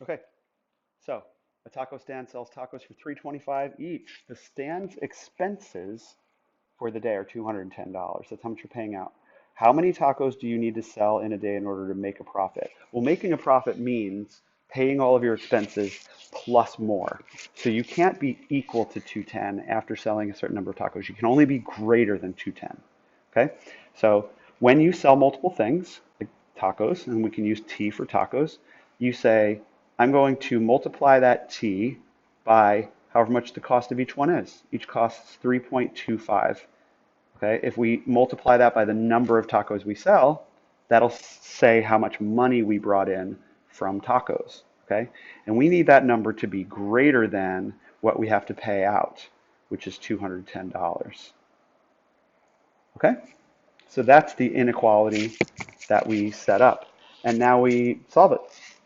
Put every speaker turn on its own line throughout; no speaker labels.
Okay, so a taco stand sells tacos for $3.25 each. The stand's expenses for the day are $210. That's how much you're paying out. How many tacos do you need to sell in a day in order to make a profit? Well, making a profit means paying all of your expenses plus more. So you can't be equal to 210 after selling a certain number of tacos. You can only be greater than 210. Okay? So when you sell multiple things, like tacos, and we can use T for tacos, you say, I'm going to multiply that T by however much the cost of each one is. Each costs 3.25. Okay, if we multiply that by the number of tacos we sell, that'll say how much money we brought in from tacos. Okay, and we need that number to be greater than what we have to pay out, which is $210. Okay, so that's the inequality that we set up. And now we solve it.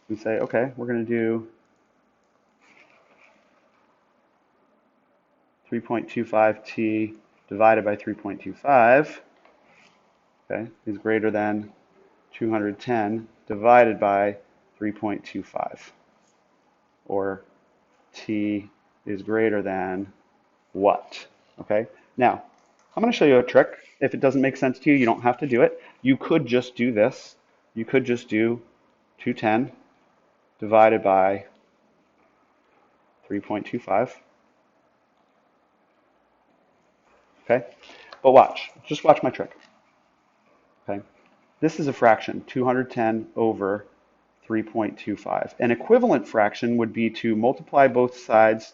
We say, okay, we're going to do 3.25t divided by 3.25, okay, is greater than 210 divided by 3.25, or t is greater than what? Okay, now I'm going to show you a trick. If it doesn't make sense to you, you don't have to do it. You could just do this. You could just do 210 divided by 3.25. Okay, but watch. Just watch my trick. Okay, this is a fraction, 210 over 3.25. An equivalent fraction would be to multiply both sides,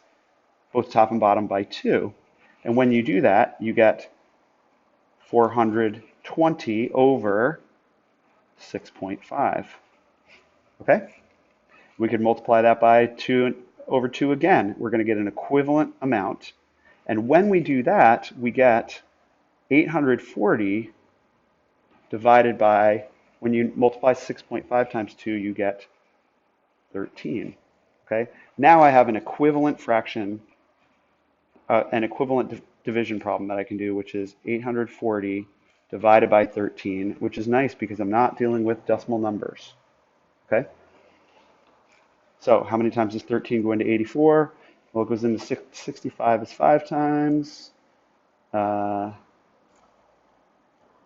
both top and bottom, by 2. And when you do that, you get 420 over 6.5. Okay? We could multiply that by 2 over 2 again. We're going to get an equivalent amount. And when we do that, we get 840 divided by, when you multiply 6.5 times 2, you get 13. Okay? Now I have an equivalent fraction, an equivalent division problem that I can do, which is 840 divided by 13, which is nice because I'm not dealing with decimal numbers. Okay? So how many times does 13 go into 84? Well, it goes into 65 is 5 times. Let's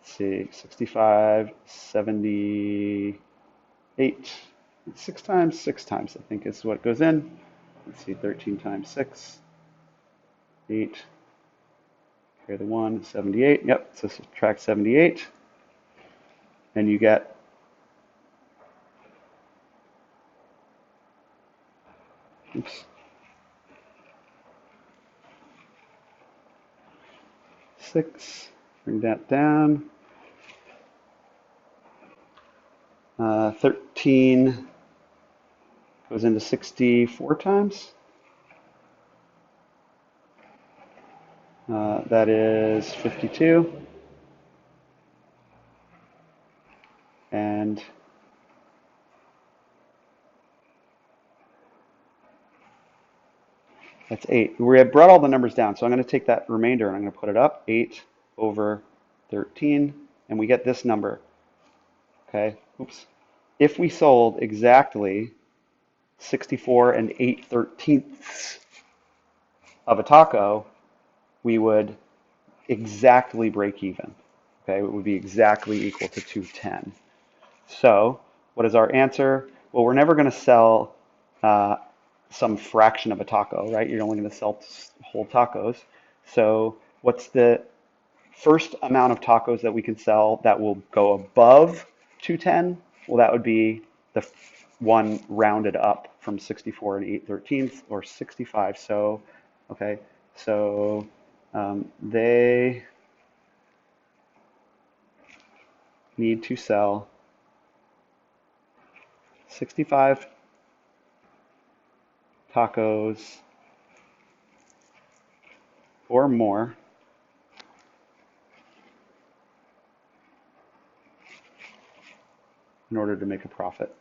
see, 65, 78. 6 times, 6 times, I think is what goes in. Let's see, 13 times 6, 8, carry the 1, 78. Yep, so subtract 78. And you get, oops, 6, bring that down. 13 goes into 64 times. That is 52. And that's 8. We have brought all the numbers down, so I'm going to take that remainder and I'm going to put it up. 8 over 13, and we get this number. Okay, oops. If we sold exactly 64 and 8/13 of a taco, we would exactly break even. Okay, it would be exactly equal to 210. So what is our answer? Well, we're never going to sell some fraction of a taco, right? You're only going to sell whole tacos. So what's the first amount of tacos that we can sell that will go above 210? Well, that would be the one rounded up from 64 and 8/13, or 65. So, okay, so they need to sell 65 tacos or more in order to make a profit.